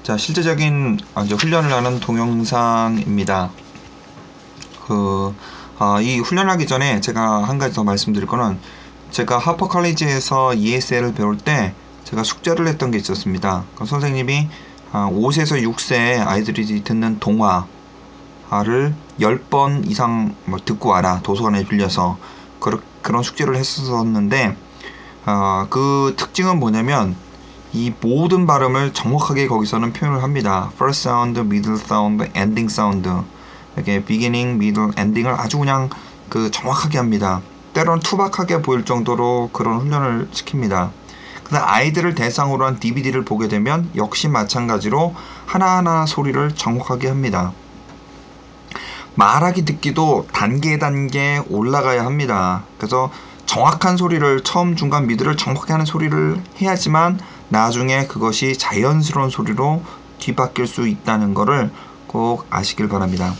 자, 실제적인 이제 훈련을 하는 동영상입니다. 이 훈련하기 전에 제가 한 가지 더 말씀드릴 거는, 제가 하퍼 컬리지에서 ESL을 배울 때 제가 숙제를 했던 게 있었습니다. 그 선생님이 5세에서 6세 아이들이 듣는 동화를 10번 이상 듣고 와라, 도서관에 빌려서. 그런 숙제를 했었는데, 그 특징은 뭐냐면 이 모든 발음을 정확하게 거기서는 표현을 합니다. First sound, middle sound, ending sound. 이렇게 beginning, middle, ending을 아주 그냥 정확하게 합니다. 때로는 투박하게 보일 정도로 그런 훈련을 시킵니다. 근데 아이들을 대상으로 한 DVD를 보게 되면 역시 마찬가지로 하나하나 소리를 정확하게 합니다. 말하기 듣기도 단계 올라가야 합니다. 그래서 정확한 소리를, 처음 중간 미드를 정확하게 하는 소리를 해야지만 나중에 그것이 자연스러운 소리로 뒤바뀔 수 있다는 것을 꼭 아시길 바랍니다.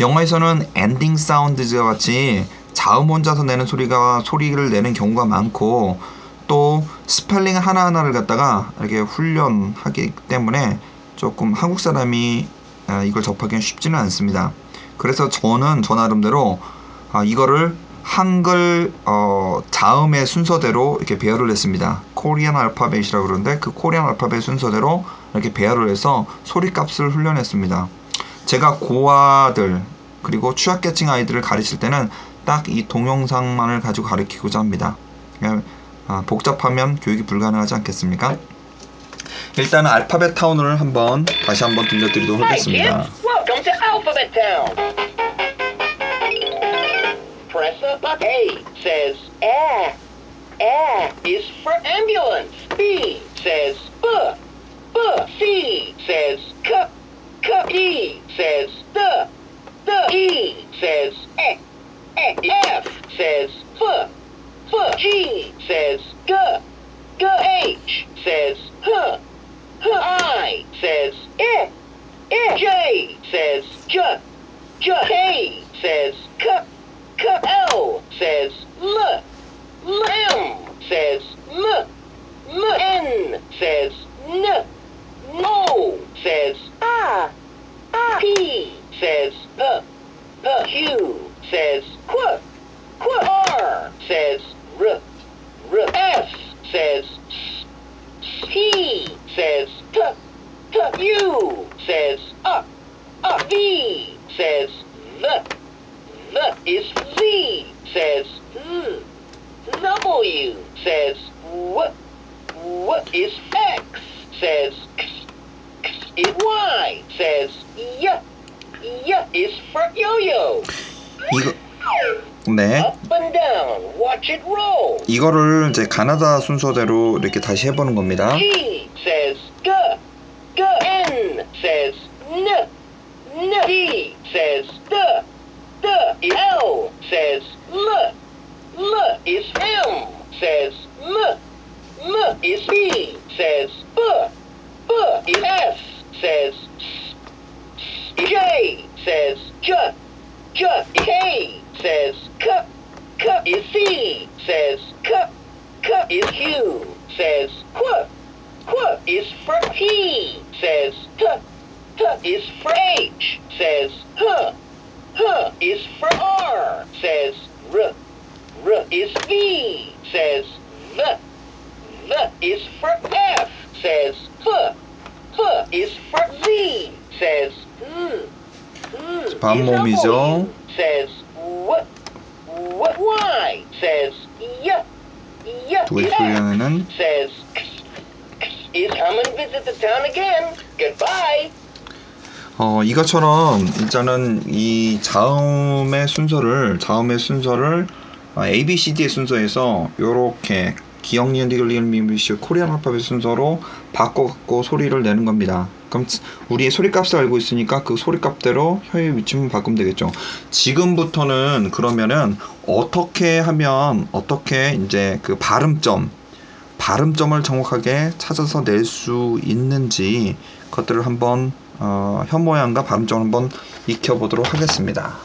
영어에서는 엔딩 사운드즈와 같이 자음 혼자서 내는 소리를 내는 경우가 많고, 또 스펠링 하나하나를 갖다가 이렇게 훈련하기 때문에 조금 한국 사람이 이걸 접하기는 쉽지는 않습니다. 그래서 저는 저 나름대로 이거를 한글 자음의 순서대로 이렇게 배열을 했습니다. 코리안 알파벳이라고 그러는데, 그 코리안 알파벳 순서대로 이렇게 배열을 해서 소리값을 훈련했습니다. 제가 고아들 그리고 취약계층 아이들을 가르칠 때는 딱 이 동영상만을 가지고 가르치고자 합니다. 복잡하면 교육이 불가능하지 않겠습니까? 일단은 알파벳 타운을 다시 한번 들려드리도록 하겠습니다. Welcome to Alphabet Town. Press a button. A says A. A is for ambulance. B says B. B. C says C. C. D says the. E says E. E. F says F. F. G says G. G. H says H. H. I says I. J says J. K says K. L says L. M says M. N says N. O says A. P says P. Q says Qu. R says R. S says S. T says T. U says up. V says the. The is V says W says what. What is X says X. X is Y says Y. Y is for yo-yo. 네. Up and down, watch it roll. 이거를 이제 가나다 순서대로 이렇게 다시 해보는 겁니다. G says G. G. N says N. N. D says the. The. L says L. L is M says M. M is B says B. B is S says S. J says J. J. K says K. K is C says K. K is Q says Qu. Qu is for P says T. T is for H says H. H is for R says R. R is V says V. V is for F says F. F is for Z says 반모음이죠. says what. What Y says Y. Y 두 가지 is 소리하는 says is come and visit the town again. Goodbye. 이것처럼 일단은 이 자음의 순서를 ABCD의 순서에서 요렇게 기억, 니은, 디귿, 리을, 미음, 비읍, 코리안 알파벳 순서로 바꿔갖고 소리를 내는 겁니다. 그럼 우리의 소리값을 알고 있으니까 그 소리값대로 혀의 위치만 바꾸면 되겠죠. 지금부터는 그러면은 어떻게 하면 이제 그 발음점을 정확하게 찾아서 낼 수 있는지 그것들을 한번 혀 모양과 발음점을 한번 익혀보도록 하겠습니다.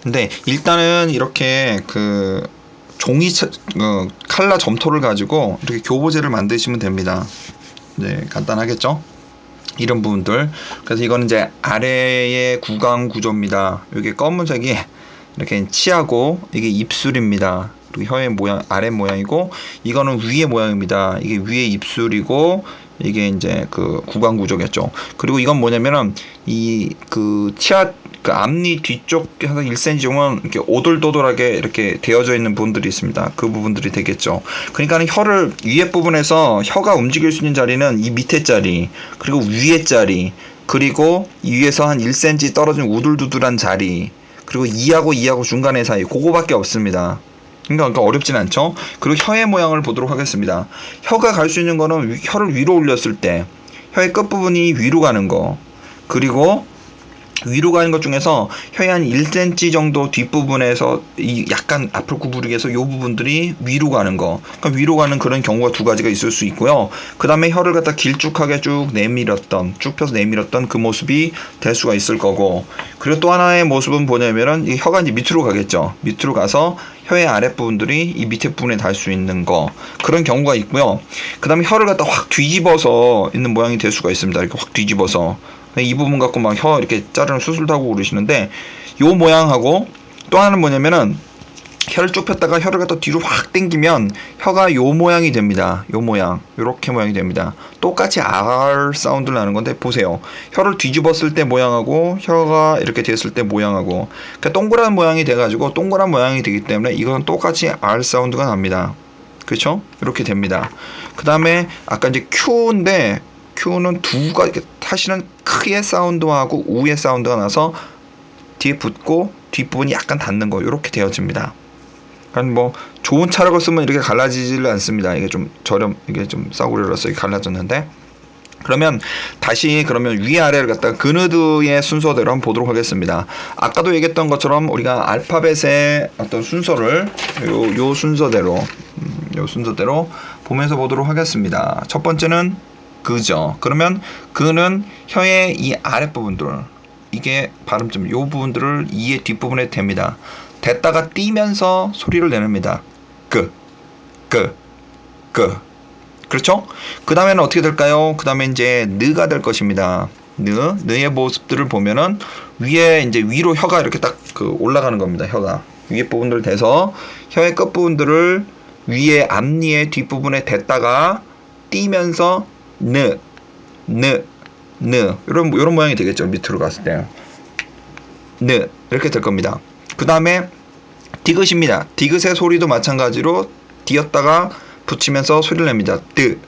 근데 일단은 이렇게 그 종이 칼라 점토를 가지고 이렇게 교보제를 만드시면 됩니다. 네, 간단하겠죠? 이런 부분들. 그래서 이거는 이제 아래의 구강 구조입니다. 여기 검은색이 이렇게 치아고 이게 입술입니다. 그리고 혀의 모양 아래 모양이고 이거는 위의 모양입니다. 이게 위의 입술이고 이게 이제 그 구강 구조겠죠. 그리고 이건 뭐냐면은 이 그 치아 그 앞니 뒤쪽 한 1cm 정도는 이렇게 오돌도돌하게 이렇게 되어져 있는 부분들이 있습니다. 그 부분들이 되겠죠. 그러니까 혀를 위에 부분에서 혀가 움직일 수 있는 자리는 이 밑에 자리, 그리고 위에 자리, 그리고 이 위에서 한 1cm 떨어진 우둘두둘한 자리, 그리고 이하고 중간의 사이, 그거밖에 없습니다. 그러니까 어렵진 않죠. 그리고 혀의 모양을 보도록 하겠습니다. 혀가 갈 수 있는 거는 혀를 위로 올렸을 때 혀의 끝부분이 위로 가는 거, 그리고 위로 가는 것 중에서 혀의 한 1cm 정도 뒷부분에서 이 약간 앞으로 구부리게 해서 이 부분들이 위로 가는 거, 그러니까 위로 가는 그런 경우가 두 가지가 있을 수 있고요. 그 다음에 혀를 갖다 길쭉하게 쭉 펴서 내밀었던 그 모습이 될 수가 있을 거고, 그리고 또 하나의 모습은 뭐냐면은 이 혀가 이제 밑으로 가겠죠. 밑으로 가서 혀의 아랫부분들이 이 밑에 부분에 닿을 수 있는 거, 그런 경우가 있고요. 그 다음에 혀를 갖다 확 뒤집어서 있는 모양이 될 수가 있습니다. 이렇게 확 뒤집어서 이 부분 갖고 막 혀 이렇게 자르는 수술도 하고 그러시는데, 요 모양하고 또 하나는 뭐냐면은 혀를 쭉 폈다가 혀를 갖다 뒤로 확 당기면 혀가 요 모양이 됩니다. 요 모양, 요렇게 모양이 됩니다. 똑같이 R 사운드를 나는 건데 보세요. 혀를 뒤집었을 때 모양하고 혀가 이렇게 됐을 때 모양하고, 그러니까 동그란 모양이 돼가지고 동그란 모양이 되기 때문에 이건 똑같이 R 사운드가 납니다. 그렇죠? 이렇게 됩니다. 그 다음에 아까 이제 Q인데 Q는 두 가지, 사실은 크의 사운드하고 우의 사운드가 나서 뒤에 붙고 뒷부분이 약간 닿는 거, 이렇게 되어집니다. 그러니까 뭐 좋은 차력을 쓰면 이렇게 갈라지지를 않습니다. 이게 좀 이게 좀 싸구려라서 갈라졌는데, 그러면 다시 그러면 위아래를 갖다가 그느드의 순서대로 한번 보도록 하겠습니다. 아까도 얘기했던 것처럼 우리가 알파벳의 어떤 순서를 요 순서대로 보면서 보도록 하겠습니다. 첫 번째는 그죠. 그러면 그는 혀의 이 아랫부분들, 이게 발음점 요 부분들을 이의 뒷부분에 댑니다. 댔다가 띄면서 소리를 내냅니다. 그. 그렇죠? 그 다음에는 어떻게 될까요? 그 다음에 이제 느가 될 것입니다. 느의 모습들을 보면은 위에 이제 위로 혀가 이렇게 딱 그 올라가는 겁니다. 혀가 위에 부분들 대서 혀의 끝 부분들을 위에 앞니의 뒷부분에 댔다가 띄면서 이런 모양이 되겠죠. 밑으로 갔을 때 이렇게 될 겁니다. 그 다음에 디귿입니다. 디귿의 소리도 마찬가지로 뒤었다가 붙이면서 소리를 냅니다. 그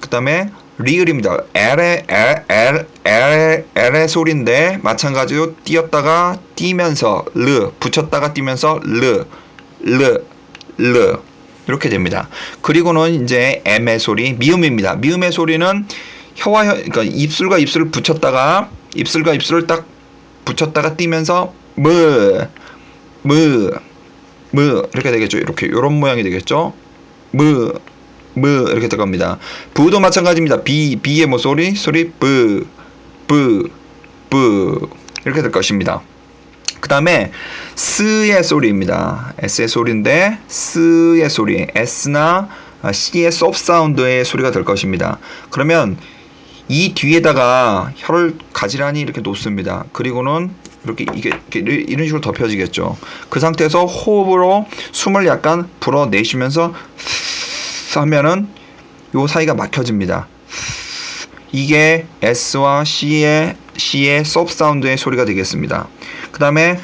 다음에 리을입니다. L의 소리인데 마찬가지로 띄었다가 띄면서 붙였다가 띄면서 이렇게 됩니다. 그리고는 이제 M의 소리, 미음입니다. 미음의 소리는 그러니까 입술과 입술을 붙였다가 입술과 입술을 딱 붙였다가 띄면서 이렇게 되겠죠. 요런 모양이 되겠죠. 이렇게 될 겁니다. 부도 마찬가지입니다. B의 뭐 소리 이렇게 될 것입니다. 그 다음에 스의 소리입니다. S의 소리인데 스의 소리, S나 C의 소프트 사운드의 소리가 될 것입니다. 그러면 이 뒤에다가 혀를 가지런히 이렇게 놓습니다. 그리고는 이렇게 이런 식으로 덮여지겠죠. 그 상태에서 호흡으로 숨을 약간 불어내쉬면서 하면은 요 사이가 막혀집니다. 이게 S와 C의 소프트 사운드의 소리가 되겠습니다. 그 다음에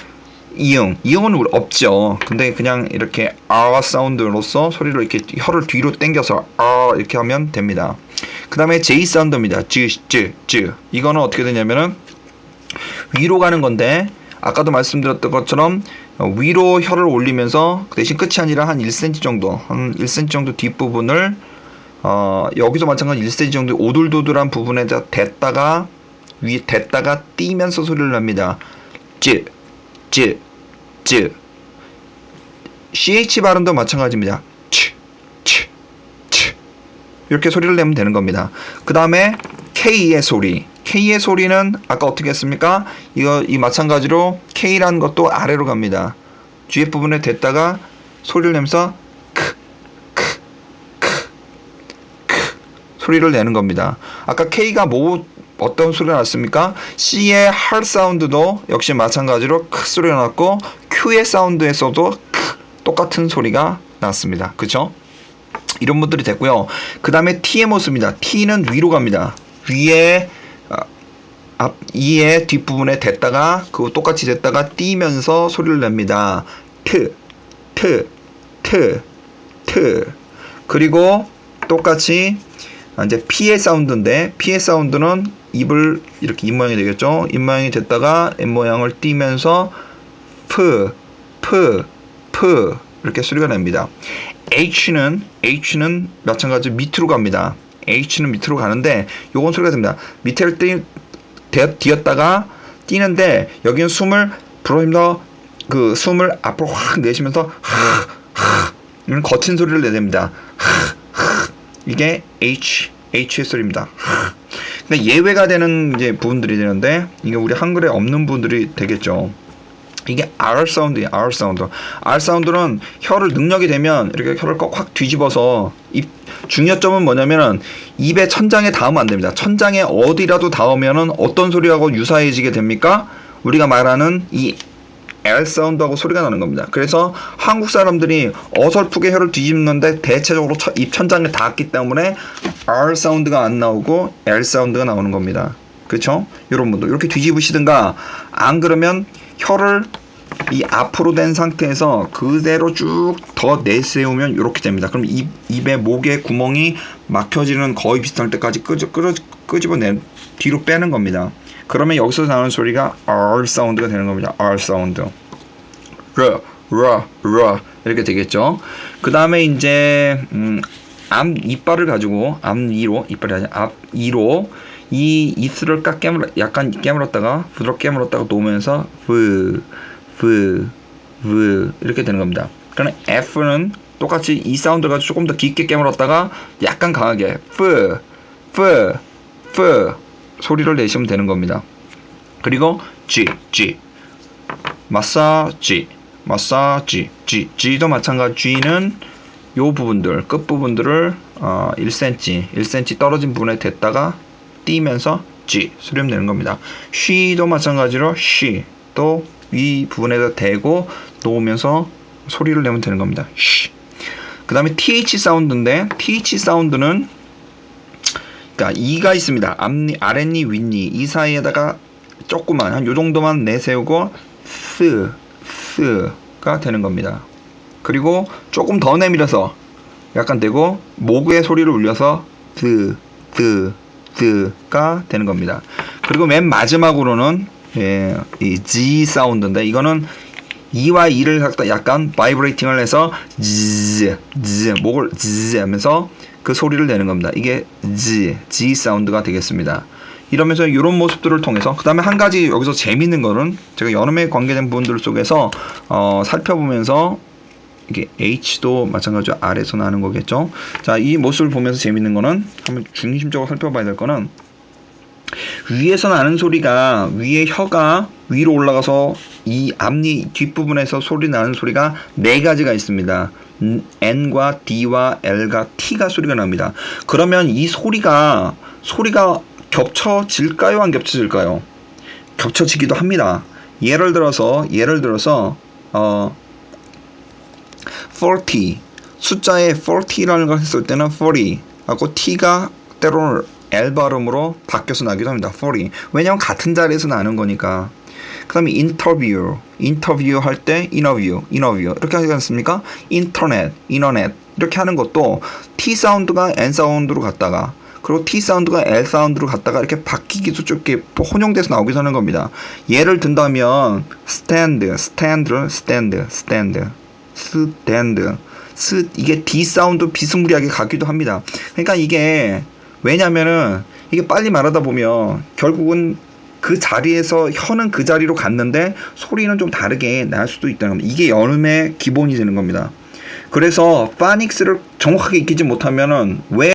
이응은 없죠. 근데 그냥 이렇게 R 사운드로서 소리를 이렇게 혀를 뒤로 당겨서 R 이렇게 하면 됩니다. 그 다음에 J 사운드입니다. 이거는 어떻게 되냐면은 위로 가는 건데, 아까도 말씀드렸던 것처럼 위로 혀를 올리면서 그 대신 끝이 아니라 한 1cm 정도 뒷부분을 여기서 마찬가지 1cm 정도 오돌도돌한 부분에다 댔다가 띄면서 소리를 냅니다. CH 발음도 마찬가지입니다. 이렇게 소리를 내면 되는 겁니다. 그 다음에 K의 소리는 아까 어떻게 했습니까? 이 마찬가지로 K라는 것도 아래로 갑니다. 뒤에 부분에 댔다가 소리를 내면서 소리를 내는 겁니다. 아까 K가 어떤 소리가 났습니까? C의 hard 사운드도 역시 마찬가지로 크 소리가 났고 Q의 사운드에서도 똑같은 소리가 났습니다. 그쵸? 이런 분들이 됐고요. 그 다음에 T의 모습입니다. T는 위로 갑니다. 위에 이의 뒷부분에 댔다가 그거 똑같이 댔다가 띄면서 소리를 냅니다. 트. 그리고 똑같이 이제 P의 사운드인데 P의 사운드는 입을 이렇게 입 모양이 되겠죠. 입 모양이 됐다가 M 모양을 띄면서 프 이렇게 소리가 납니다. H는 마찬가지 밑으로 갑니다. H는 밑으로 가는데 요건 소리가 됩니다. 밑에를 뒤었다가 뛰는데 여기는 숨을 불어힘더 그 숨을 앞으로 확 내쉬면서 이런 거친 소리를 내냅니다. 이게 H의 소리입니다. 근데 예외가 되는 이제 부분들이 되는데 이게 우리 한글에 없는 부분들이 되겠죠. 이게 R 사운드예요. R 사운드는 혀를 능력이 되면 이렇게 혀를 꼭 확 뒤집어서 중요점은 뭐냐면은 입의 천장에 닿으면 안 됩니다. 천장에 어디라도 닿으면은 어떤 소리하고 유사해지게 됩니까? 우리가 말하는 이 L 사운드하고 소리가 나는 겁니다. 그래서 한국 사람들이 어설프게 혀를 뒤집는데 대체적으로 입 천장에 닿았기 때문에 R 사운드가 안 나오고 L 사운드가 나오는 겁니다. 그렇죠? 이런 분들 이렇게 뒤집으시든가 안 그러면 혀를 이 앞으로 된 상태에서 그대로 쭉 더 내세우면 이렇게 됩니다. 그럼 입의 목의 구멍이 막혀지는 거의 비슷할 때까지 끄집어내 뒤로 빼는 겁니다. 그러면 여기서 나오는 소리가 R 사운드가 되는 겁니다. R 사운드. 이렇게 되겠죠. 그 다음에 이제 앞 이빨을 가지고 앞 이로 이 이슬을 약간 깨물었다가 부드럽게 깨물었다가 놓으면서 이렇게 되는 겁니다. 그러면 F는 똑같이 이 사운드를 가지고 조금 더 깊게 깨물었다가 약간 강하게 소리를 내시면 되는 겁니다. 그리고 G 마사지 G도 마찬가지. G는 요 부분들 끝 부분들을 1cm 떨어진 부분에 댔다가 띄면서 G 소리를 내는 겁니다. She도 마찬가지로 She 또 이 부분에다 대고 놓으면서 소리를 내면 되는 겁니다. 그 다음에 TH 사운드인데 TH 사운드는 그러니까 E가 있습니다. 아랫니 윗니 이 사이에다가 조그만 한 요 정도만 내세우고 스가 되는 겁니다. 그리고 조금 더 내밀어서 약간 되고 목의 소리를 울려서 가 되는 겁니다. 그리고 맨 마지막으로는 이 G 사운드인데 이거는 E와 E를 약간 바이브레이팅을 해서 목을 하면서 그 소리를 내는 겁니다. 이게 G 사운드가 되겠습니다. 이러면서 이런 모습들을 통해서 그 다음에 한 가지 여기서 재밌는 거는 제가 여름에 관계된 부분들 속에서 살펴보면서 이게 H도 마찬가지로 R에서 나는 거겠죠. 자, 이 모습을 보면서 재밌는 거는 한번 중심적으로 살펴봐야 될 거는 위에서 나는 소리가 위에 혀가 위로 올라가서 이 앞니 뒷부분에서 소리 나는 소리가 네 가지가 있습니다. N과 D와 L과 T가 소리가 납니다. 그러면 이 소리가 겹쳐질까요? 안 겹쳐질까요? 겹쳐지기도 합니다. 예를 들어서 40 숫자에 40라는 걸 했을 때는 40 하고 T가 때로는 L 발음으로 바뀌어서 나기도 합니다. 40. 왜냐면 같은 자리에서 나는 거니까. 그 다음에 인터뷰 할 때 인터뷰 이렇게 하지 않습니까? 인터넷 이렇게 하는 것도 T 사운드가 N 사운드로 갔다가 그리고 T 사운드가 L 사운드로 갔다가 이렇게 바뀌기도 좀 이렇게 혼용돼서 나오기도 하는 겁니다. 예를 든다면 스탠드 이게 D 사운드 비스무리하게 가기도 합니다. 그러니까 이게 왜냐면은 이게 빨리 말하다 보면 결국은 그 자리에서 혀는 그 자리로 갔는데 소리는 좀 다르게 날 수도 있다는 겁니다. 이게 연음의 기본이 되는 겁니다. 그래서 파닉스를 정확하게 익히지 못하면은 왜